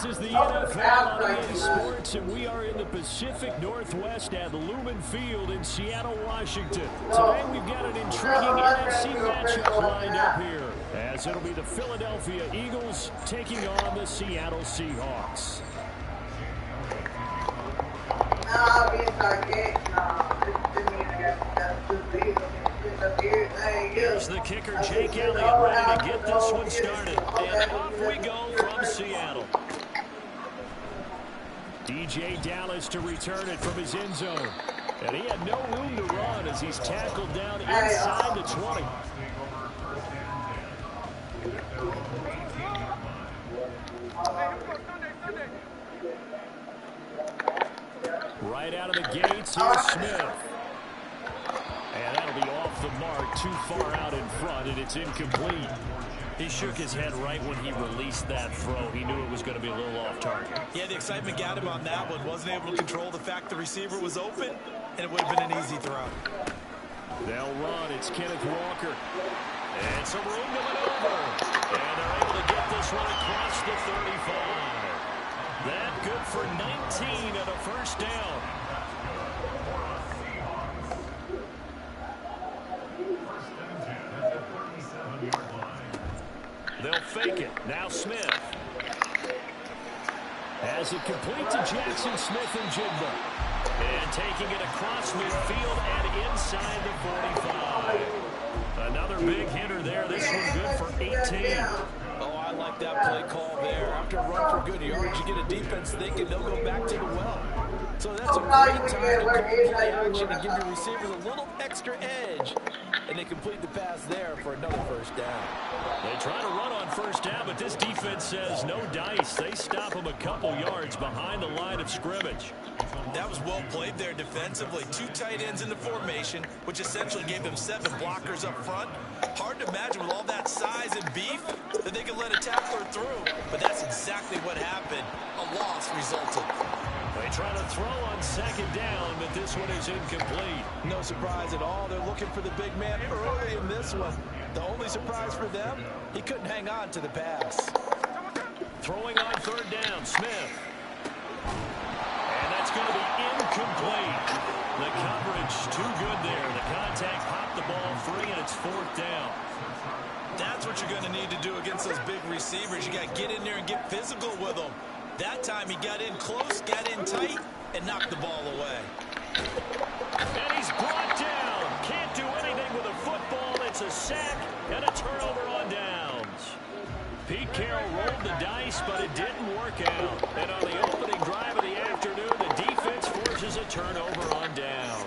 This is the NFL on EA Sports, and we are in the Pacific Northwest at Lumen Field in Seattle, Washington. Today we've got an intriguing NFC matchup lined up here, as it'll be the Philadelphia Eagles taking on the Seattle Seahawks. Here's the kicker, Jake Elliott, ready to get this one started. And off we go from Seattle. DJ Dallas to return it from his end zone. And he had no room to run as he's tackled down inside the 20. Right out of the gates, here's Smith. And that'll be off the mark, too far out in front, and it's incomplete. He shook his head right when he released that throw. He knew it was going to be a little off target. Yeah, the excitement got him on that one. Wasn't able to control the fact the receiver was open, and it would have been an easy throw. They'll run. It's Kenneth Walker. And some room to maneuver. And they're able to get this one across the 35. That good for 19 and a first down. They'll fake it. Now Smith. Has it complete to Jackson Smith-Njigba. And taking it across midfield and inside the 45. Another big hitter there. This one good for 18. Oh, I like that play call there. After a run for good yards, you get a defense thinking they'll go back to the well. So that's a great time to call play action and give your receivers a little extra edge. And they complete the pass there for another first down. They try to run on first down, but this defense says no dice. They stop them a couple yards behind the line of scrimmage. That was well played there defensively. Two tight ends in the formation, which essentially gave them 7 blockers up front. Hard to imagine with all that size and beef that they could let a tackler through. But that's exactly what happened. A loss resulted. They try to throw on second down, but this one is incomplete. No surprise at all. They're looking for the big man early in this one. The only surprise for them, he couldn't hang on to the pass. Throwing on third down, Smith. And that's going to be incomplete. The coverage too good there. The contact popped the ball free, and it's fourth down. That's what you're going to need to do against those big receivers. You got to get in there and get physical with them. That time he got in close, got in tight, and knocked the ball away. And he's brought down. Can't do anything with a football. It's a sack and a turnover on downs. Pete Carroll rolled the dice, but it didn't work out. And on the opening drive of the afternoon, the defense forces a turnover on downs.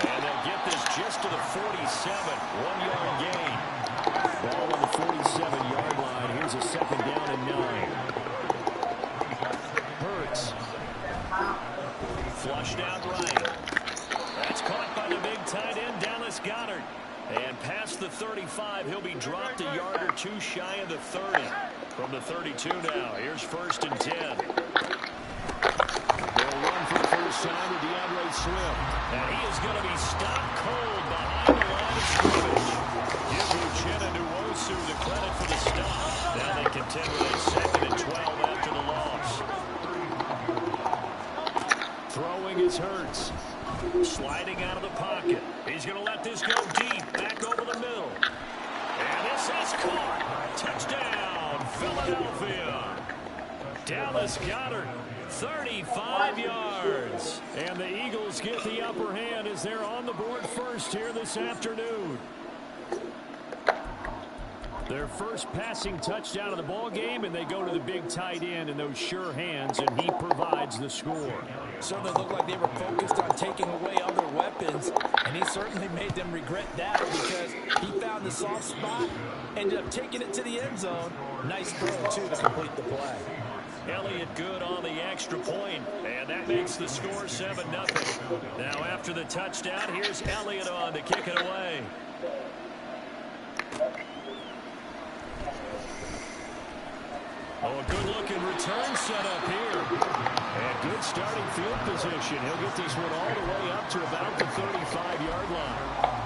And they'll get this just to the 46. 7, 1-yard gain. Ball on the 47-yard line. Here's a 2nd down and 9. Hurts. Flushed out right. That's caught by the big tight end, Dallas Goedert. And past the 35, he'll be dropped a yard or two shy of the 30. From the 32 now, here's 1st and 10. They'll run for the first time with DeAndre Swift. And he is going to be stopped cold behind the line of scrimmage. Give Uchenna Nwosu the credit for the stop. Now they contend with a 2nd and 12 after the loss. Throwing is Hurts. Sliding out of the pocket. He's going to let this go deep. Back over the middle. And this is caught. Touchdown, Philadelphia. Dallas Goedert, 35 yards. And the Eagles get the upper hand as they're on the board first here this afternoon. Their first passing touchdown of the ball game, and they go to the big tight end in those sure hands, and he provides the score. Certainly looked like they were focused on taking away other weapons, and he certainly made them regret that because he found the soft spot, ended up taking it to the end zone. Nice throw, too, to complete the play. Elliott good on the extra point, and that makes the score 7-0. Now after the touchdown, here's Elliott on to kick it away. Oh, a good-looking return set up here. And good starting field position. He'll get this one all the way up to about the 35-yard line.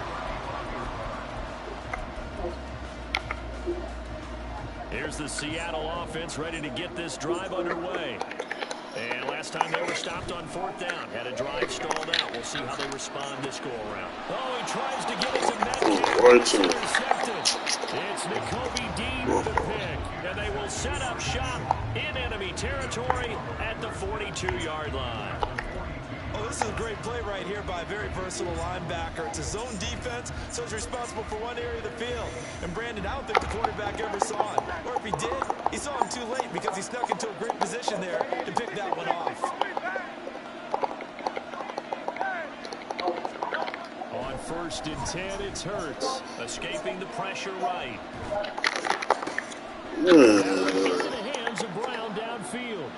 Here's the Seattle offense ready to get this drive underway. And last time they were stopped on 4th down. Had a drive stalled out. We'll see how they respond this go-around. Oh, he tries to get it to Metcalf. Intercepted. It's Nakobe Dean with the pick. And they will set up shop in enemy territory at the 42-yard line. Oh, this is a great play right here by a very versatile linebacker. It's a zone defense, so he's responsible for one area of the field. And Brandon, I don't think the quarterback ever saw him. Or if he did, he saw him too late because he snuck into a great position there to pick that one off. On 1st and 10, it's Hurts. Escaping the pressure right. Into the hands of Brown downfield.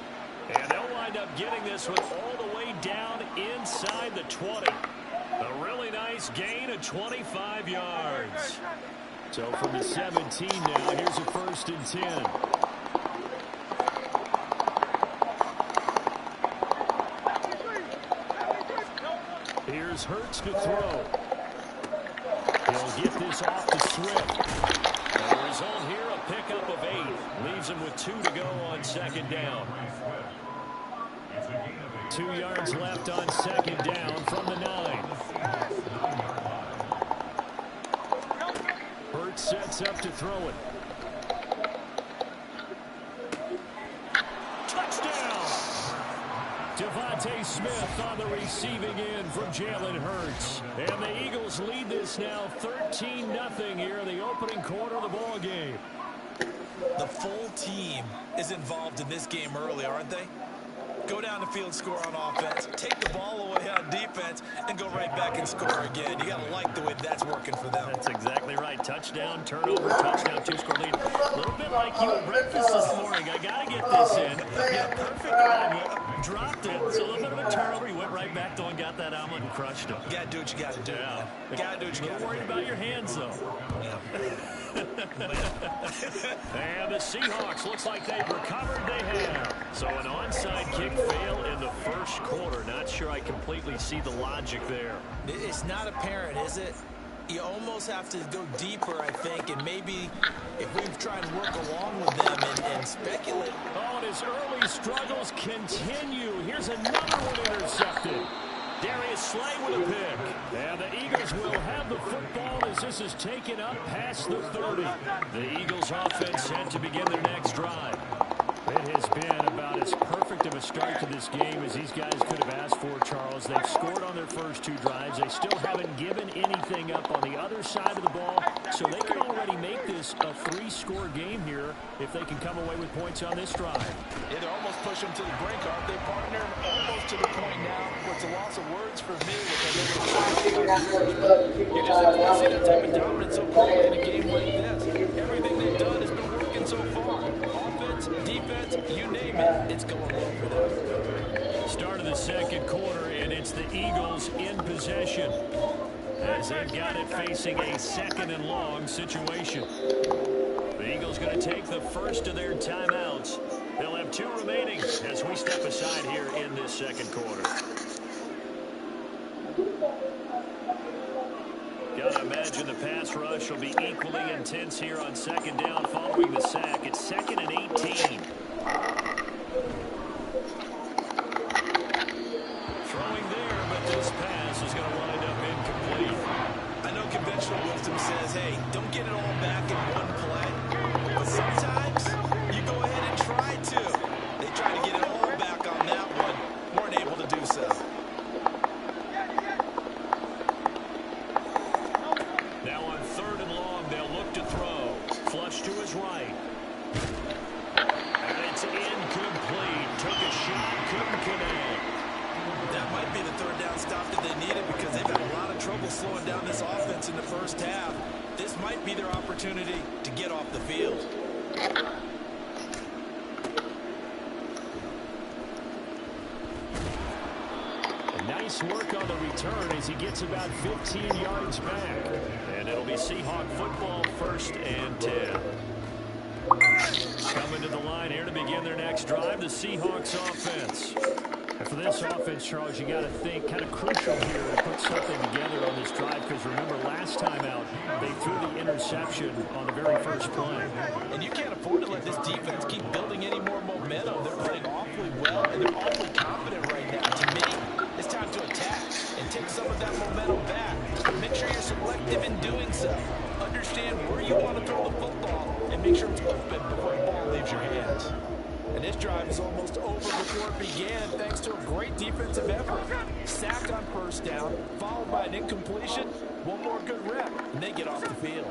And they'll wind up getting this one all the way down inside the 20. A really nice gain of 25 yards. So from the 17 now, here's a 1st and 10. Here's Hurts to throw. He'll get this off to Swift. The result here, a pickup of 8. Leaves him with 2 to go on 2nd down. 2 yards left on 2nd down from the 9. Hurts sets up to throw it. Touchdown! Devontae Smith on the receiving end from Jalen Hurts. And the Eagles lead this now 13-0 here in the opening quarter of the ball game. The full team is involved in this game early, aren't they? Go down the field, score on offense, take the ball away on defense, and go right back and score again. You got to like the way that's working for them. That's exactly right. Touchdown, turnover, touchdown, 2-score lead. A little bit like you at breakfast this morning. I got to get this in. Yeah, perfect omelet. Dropped it. So a little bit of a turnover. He went right back though and got that omelet and crushed it. You got to do what you got to do. Yeah. Got to do what you got to do. Worried about your hands, though. And the Seahawks, looks like they've recovered. They have. So an onside kick fail in the first quarter. Not sure I completely see the logic there. It's not apparent, is it? You almost have to go deeper, I think, and maybe if we try and work along with them and speculate. Oh, and his early struggles continue. Here's another one intercepted. Darius Slay with a pick. And the Eagles will have the football as this is taken up past the 30. The Eagles offense set to begin their next drive. It has been about as perfect of a start to this game as these guys could have asked for, Charles. They've scored on their first 2 drives. They still haven't given anything up on the other side of the ball, so they can already make this a 3-score game here if they can come away with points on this drive. Yeah, they're almost pushing to the brink, aren't they, partner? Almost to the point now where it's a loss of words for me, which I know You just have to see that type of dominance so quickly in a game like this. Everything they've done has been working so far. Offense, defense, you name it, it's going well for them. Start of the second quarter, and it's the Eagles in possession, as they've got it facing a 2nd and long situation. The Eagles going to take the first of their timeouts. They'll have 2 remaining as we step aside here in this second quarter. Gotta imagine the pass rush will be equally intense here on 2nd down following the sack. It's 2nd and 18. Throwing there, but this pass is going to wind up incomplete. I know conventional wisdom says, hey, don't get it all back in one play. But sometimes you go ahead and try to. They try to get it all back on that one. Weren't able to do so. Now on 3rd and long, they'll look to throw. Flush to his right. And it's incomplete. Took a shot, couldn't connect. That might be the 3rd down stop that they needed because they've had a lot of trouble slowing down this offense in the first half. This might be their opportunity to get off the field. Nice work on the return as he gets about 15 yards back. And it'll be Seahawk football, 1st and 10. Coming to the line here to begin their next drive, the Seahawks offense. And for this offense, Charles, you got to think kind of crucial here to put something together on this drive because remember last time out, they threw the interception on the very first play. And you can't afford to let this defense keep building any more momentum. They're playing awfully well, and they're awfully confident right now. To me, it's time to attack and take some of that momentum back. Make sure you're selective in doing so. Understand where you want to throw the football and make sure it's open before the ball leaves your hands. And this drive is almost over before it began thanks to a great defensive effort. Sacked on 1st down, followed by an incompletion. One more good rep, and they get off the field.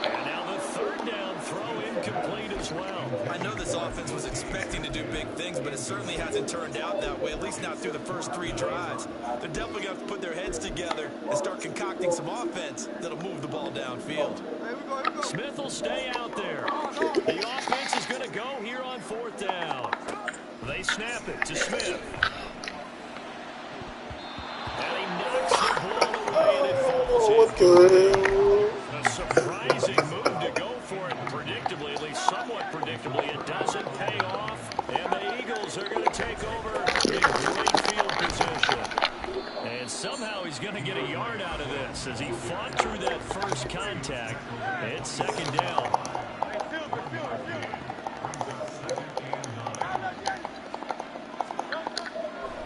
And now the 3rd down throw incomplete as well. I know this offense was expecting to do big things, but it certainly hasn't turned out that way, at least not through the first 3 drives. They're definitely going to have to put their heads together and start concocting some offense that'll move the ball downfield. Smith will stay out there. The offense is going to go here on 4th down. They snap it to Smith. And he knocks the ball away and it falls in. A surprising move to go for it predictably, at least somewhat predictably. It doesn't pay off, and the Eagles are going to take over in great field position. And somehow he's going to get a yard out of this as he fought through that first contact. It's 2nd down.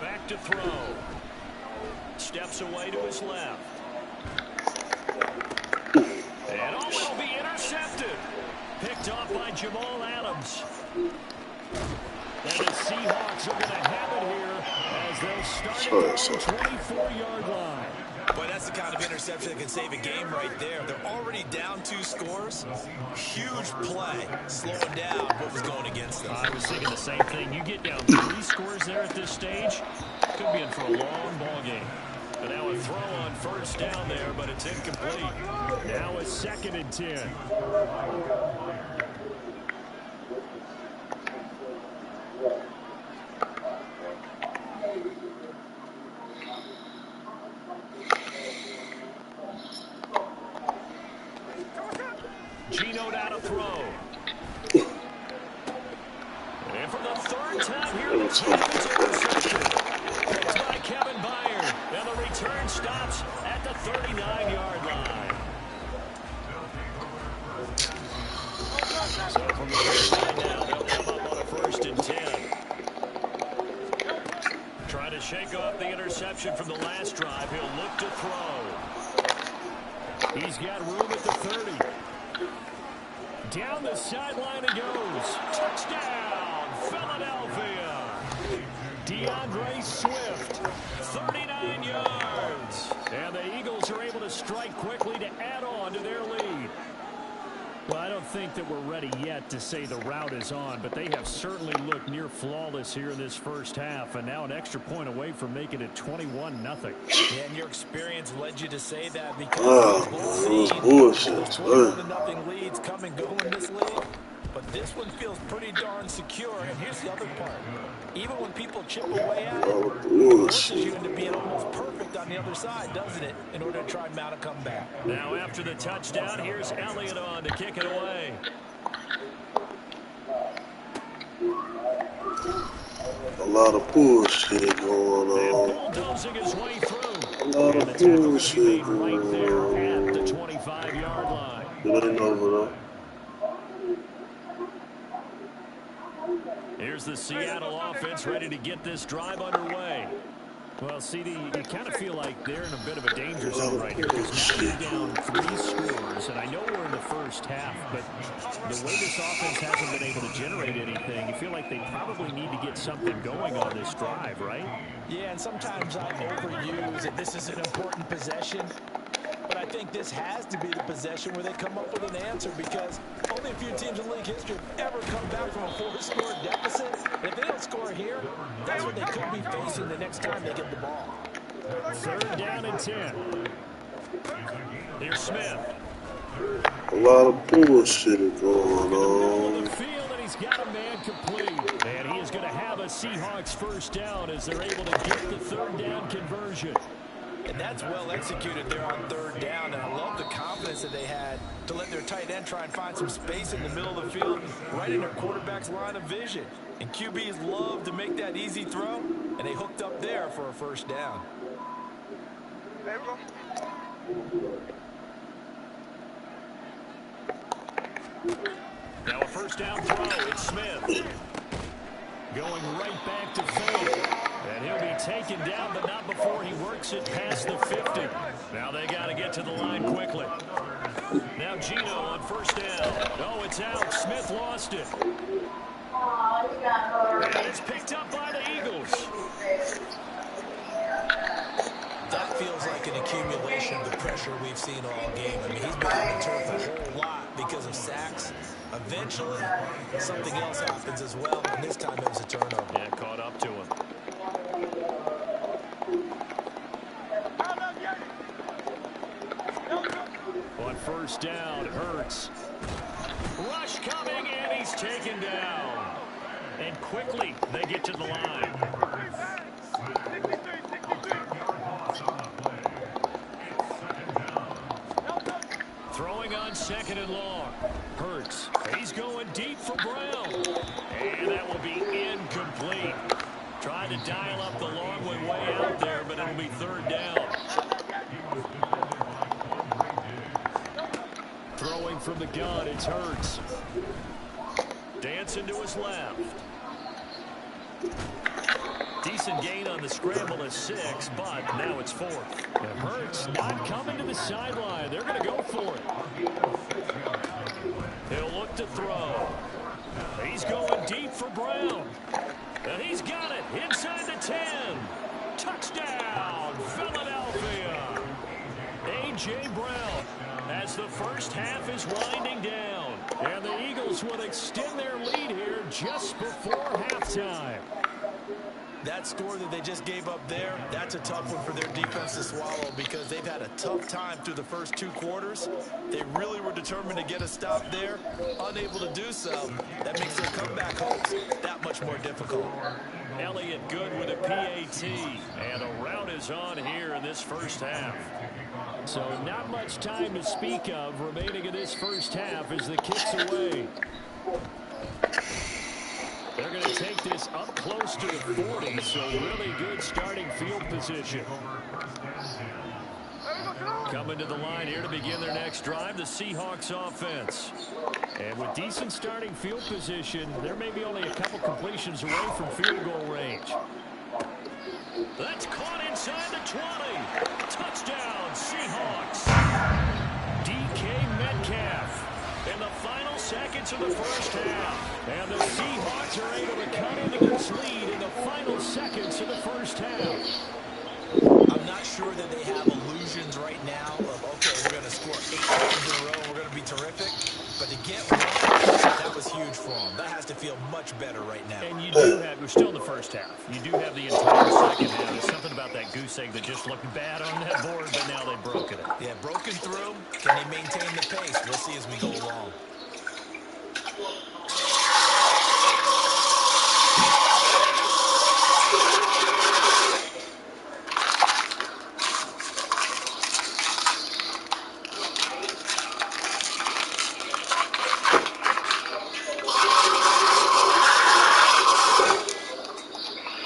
Back to throw. Steps away to his left. And oh, it'll be intercepted. Picked off by Jamal Adams. And the Seahawks are going to have it here as they'll start at the 24-yard line. Boy, that's the kind of interception that can save a game right there. They're already down 2 scores. Huge play, slowing down what was going against them. I was thinking the same thing. You get down 3 scores there at this stage, could be in for a long ball game. But now a throw on 1st down there, but it's incomplete. Now a 2nd and 10. Geno down to throw. And for the 3rd time here, the Titans interception. Picked by Kevin Byard. And the return stops at the 39-yard line. So from the 39 now, they'll come up on a 1st and 10. Trying to shake off the interception from the last drive. He'll look to throw. He's got room at the 30. Down the sideline it goes. Touchdown, Philadelphia. DeAndre Swift, 39 yards. And the Eagles are able to strike quickly to add on to their lead. Well, I don't think that we're ready yet to say the route is on, but they have certainly looked near flawless here in this first half, and now an extra point away from making it 21-0. Yeah, and your experience led you to say that because we've both seen those 21-0 leads come and go in this league. But this one feels pretty darn secure. And here's the other part. Even when people chip away at it, it forces you into being almost perfect on the other side, doesn't it, in order to try and mount a comeback. Now after the touchdown, here's Elliott on to kick it away. A lot of bullshit going on. And bulldozing his way through. A lot of bullshit going right there at the 25-yard line. It ain't over though. Here's the Seattle offense ready to get this drive underway. Well, CD, you kind of feel like they're in a bit of a danger zone right here because now they're down 3 scores, and I know we're in the first half, but the way this offense hasn't been able to generate anything, you feel like they probably need to get something going on this drive, right? Yeah, and sometimes I overuse that this is an important possession. But I think this has to be the possession where they come up with an answer because only a few teams in league history have ever come back from a 4-score deficit. And if they don't score here, that's what they could be facing the next time they get the ball. 3rd down and 10. Here's Smith. A lot of bullshit going on. The field, and he's got a man complete. And he is going to have a Seahawks first down as they're able to get the 3rd down conversion. And that's well executed there on 3rd down. And I love the confidence that they had to let their tight end try and find some space in the middle of the field, right in their quarterback's line of vision. And QBs love to make that easy throw, and they hooked up there for a first down. There we go. Now a first down throw. It's Smith. Going right back to Ford. And he'll be taken down, but not before he works it past the 50. Now they got to get to the line quickly. Now Gino on first down. Oh, it's out. Smith lost it. And it's picked up by the Eagles. That feels like an accumulation of the pressure we've seen all game. I mean, he's been on the turf a whole lot because of sacks. Eventually, something else happens as well, and this time it was a turnover. Yeah, caught up to him. On first down, Hurts. Rush coming, and he's taken down. And quickly, they get to the line. Throwing on 2nd and long. Hurts. He's going deep for Brown. And that will be incomplete. Trying to dial up the long way out there, but it'll be 3rd down. Throwing from the gun, it's Hurts. Dancing to his left. Decent gain on the scramble is 6, but now it's 4th. And Hurts not coming to the sideline. They're going to go for it. He'll look to throw. He's going deep for Brown. And he's got it inside the 10. Touchdown, Philadelphia. A.J. Brown as the first half is winding down. And the Eagles will extend their lead here just before halftime. That score that they just gave up there, that's a tough one for their defense to swallow because they've had a tough time through the first 2 quarters. They really were determined to get a stop there, unable to do so. That makes their comeback hopes that much more difficult. Elliott good with a PAT, and a rout is on here in this first half. So not much time to speak of remaining in this first half as the kick's away. They're going to take this up close to the 40, so really good starting field position. Coming to the line here to begin their next drive, the Seahawks offense. And with decent starting field position, there may be only a couple completions away from field goal range. That's caught inside the 20. Touchdown, Seahawks. DK Metcalf. In the final seconds of the first half. And the Seahawks are able to cut into this lead in the final seconds of the first half. I'm not sure that they have illusions right now of, okay, we're going to score 8 times in a row and we're going to be terrific. But to get one, that was huge for him. That has to feel much better right now. And you do have, we're still in the first half. You do have the entire second half. There's something about that goose egg that just looked bad on that board, but now they've broken it. Yeah, broken through. Can they maintain the pace? We'll see as we go along.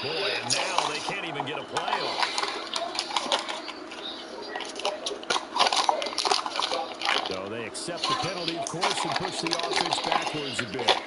Boy, and now they can't even get a play off. So they accept the penalty, of course, and push the offense backwards a bit.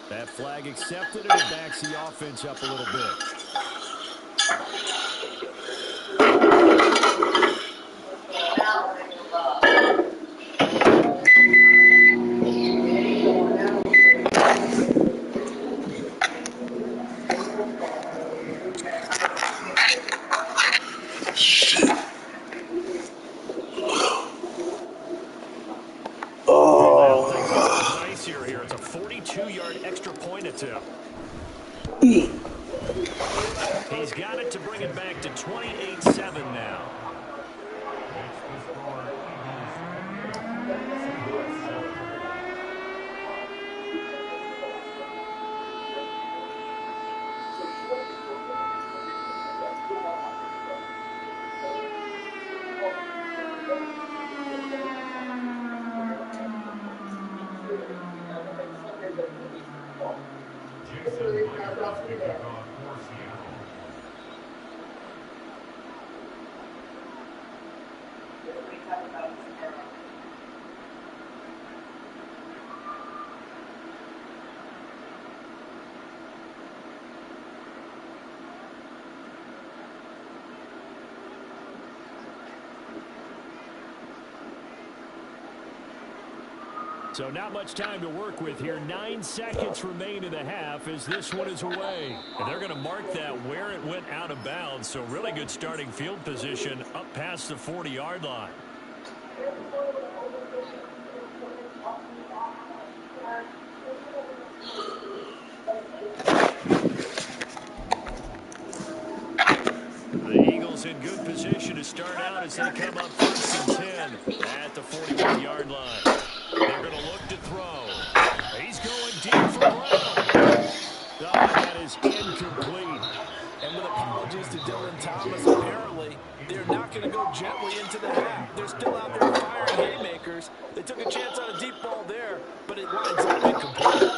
That flag accepted, and it backs the offense up a little bit. Shit. Oh. Nice here. It's a 42-yard extra point attempt. He's got it to bring it back to 28-7 now. So not much time to work with here. 9 seconds remain in the half as this one is away. And they're going to mark that where it went out of bounds. So really good starting field position up past the 40-yard line. The Eagles in good position to start out as they come up 1st and 10 at the 41-yard line. They're going to look to throw. He's going deep for Brown. Oh, that is incomplete. And with apologies to Dylan Thomas, apparently they're not going to go gently into the half. They're still out there firing haymakers. They took a chance on a deep ball there, but it winds up incomplete.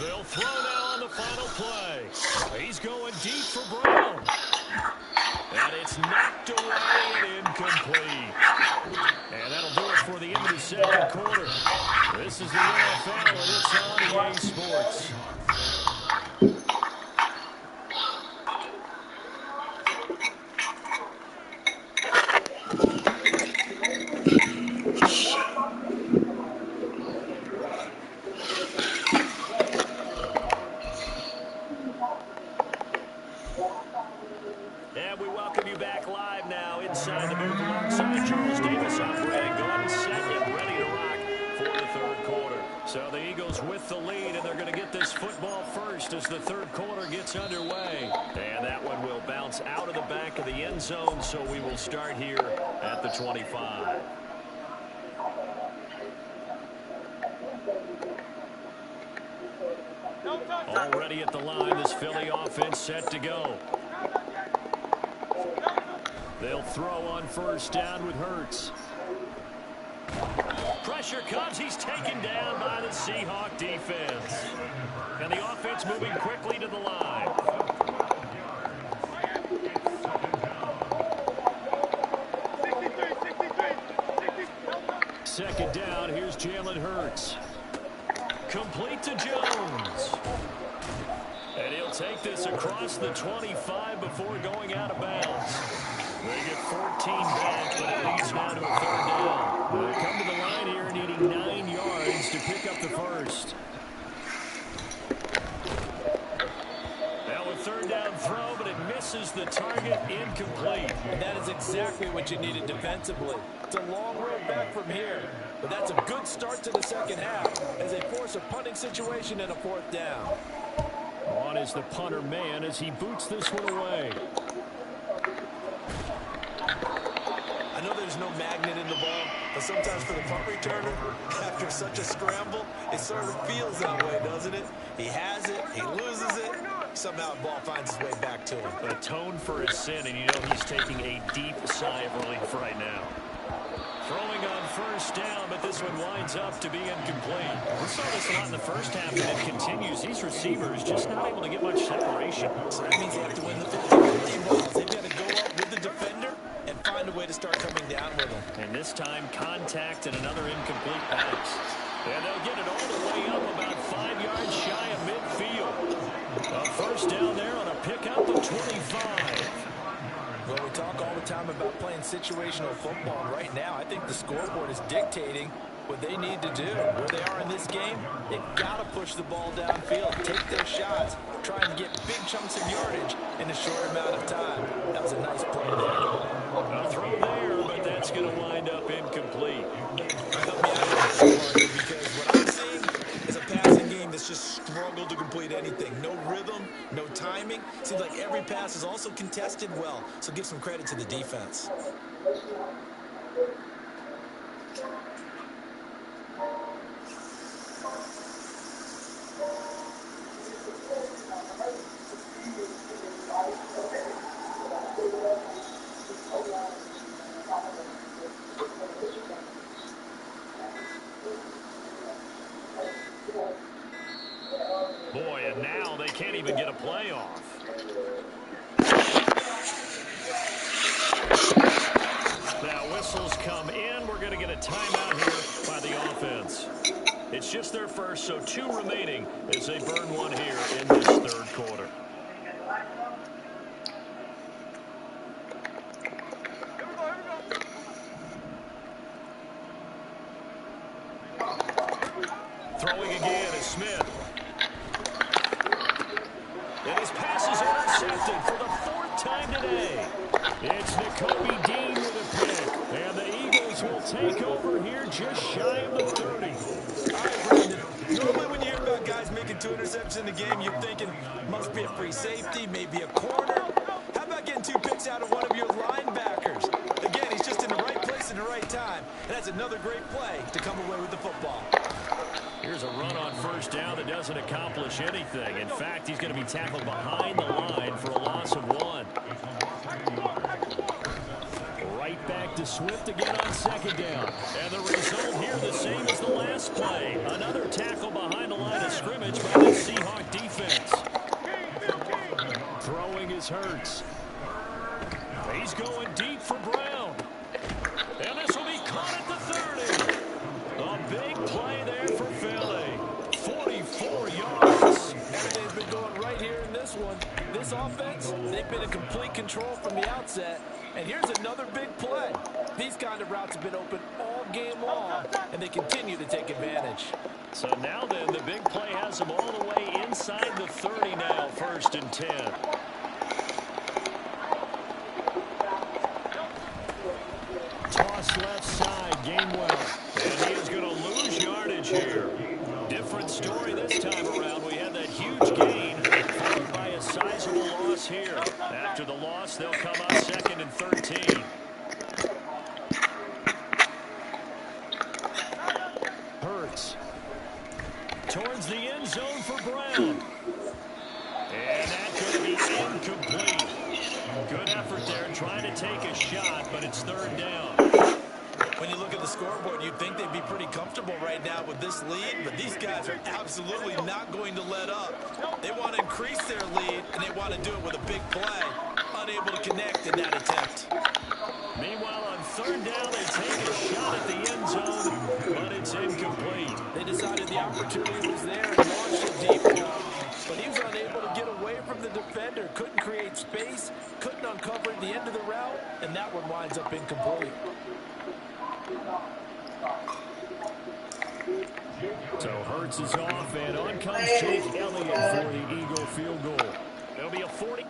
They'll throw now on the final play. He's going deep for Brown. And it's knocked away and incomplete. And that'll do it for the end of the second quarter. This is the NFL, and it's on EA Sports. And we welcome you back live now inside the booth alongside Charles Davis. I'm Brandon Gaudin, set and ready to rock for the third quarter. So the Eagles with the lead, and they're going to get this football first as the third quarter gets underway. And that one will bounce out of the back of the end zone, so we will start here at the 25. Already at the line, this Philly offense set to go. They'll throw on first down with Hurts. Pressure comes. He's taken down by the Seahawk defense. And the offense moving quickly to the line. Second down, here's Jalen Hurts. Complete to Jones. And he'll take this across the 25 before going out of bounds. They get 14 back, but it leads now to a third down. They'll come to the line here needing 9 yards to pick up the first. Now a third down throw, but it misses the target, incomplete. And that is exactly what you needed defensively. It's a long road back from here, but that's a good start to the second half as they force a punting situation and a fourth down. On is the punter man as he boots this one away. I know there's no magnet in the ball, but sometimes for the punt returner, after such a scramble, it sort of feels that way, doesn't it? He has it, he loses it, somehow the ball finds its way back to him. Atone for his sin, and you know he's taking a deep sigh of relief right now. Throwing on first down, but this one winds up to be incomplete. We saw this a lot in the first half, and it continues. These receivers just not able to get much separation. So that means they have to win the 50-50 balls. They've got to go up with the defender and find a way to start coming down with them. And this time, contact and another incomplete pass. And they'll get it all the way up about 5 yards shy of midfield. A first down there on a pickup of 25. Well, we talk all the time about playing situational football. And right now, I think the scoreboard is dictating what they need to do. Where they are in this game, they've got to push the ball downfield, take their shots, try and get big chunks of yardage in a short amount of time. That was a nice play there. A throw there, but that's going to wind up incomplete. Help me out here, because what I'm seeing is a passing game that's just struggled to complete anything. No rhythm, no timing. Seems like every pass is also contested well, so give some credit to the defense. Boy, and now they can't even get a play off. Now whistles come in. We're going to get a timeout here by the offense. It's just their first, so 2 remaining as they burn one here in this third quarter. Throwing again is Smith. And his pass is intercepted for the 4th time today. It's Nakobe Dean with a pick. And the Eagles will take over here just shy of the 30. All right, Brandon. Normally when you hear about guys making 2 interceptions in the game, you're thinking must be a free safety, maybe a corner. How about getting 2 picks out of one of your linebackers? Again, he's just in the right place at the right time. And that's another great play to come away with the football. Here's a run on first down that doesn't accomplish anything. In fact, he's going to be tackled behind the line for a loss of 1. Right back to Swift again on second down. And the result here the same as the last play. Another tackle behind the line of scrimmage by the Seahawk defense. Throwing is Hurts. He's going deep for Brown. And this will be caught at the 30. A big play there for Philly. 44 yards. Everything's been going right here in this one. This offense, they've been in complete control from the outset. And here's another big play. These kind of routes have been open all game long, and they continue to take advantage. So now then, the big play has them all the way inside the 30 now, 1st and 10. Toss left side, Gainwell. And he is going to lose yardage here. Different story this time around. We had that huge gain, followed by a sizable loss here. After the loss, they'll come up 2nd and 13. Hurts. Towards the end zone for Brown. And that's going to be incomplete. Good effort there trying to take a shot, but it's third down. When you look at the scoreboard, you'd think they'd be pretty comfortable right now with this lead, but these guys are absolutely not going to let up. They want to increase their lead, and they want to do it with a big play. Unable to connect in that attempt. Meanwhile, on third down, they take a shot at the end zone, but it's incomplete. They decided the opportunity was there and launched it deep. But he was unable to get away from the defender. Couldn't create space, couldn't uncover the end of the route, and that one winds up incomplete. So Hurts is off, and on comes Jake Elliott for the Eagle field goal. It'll be a 40.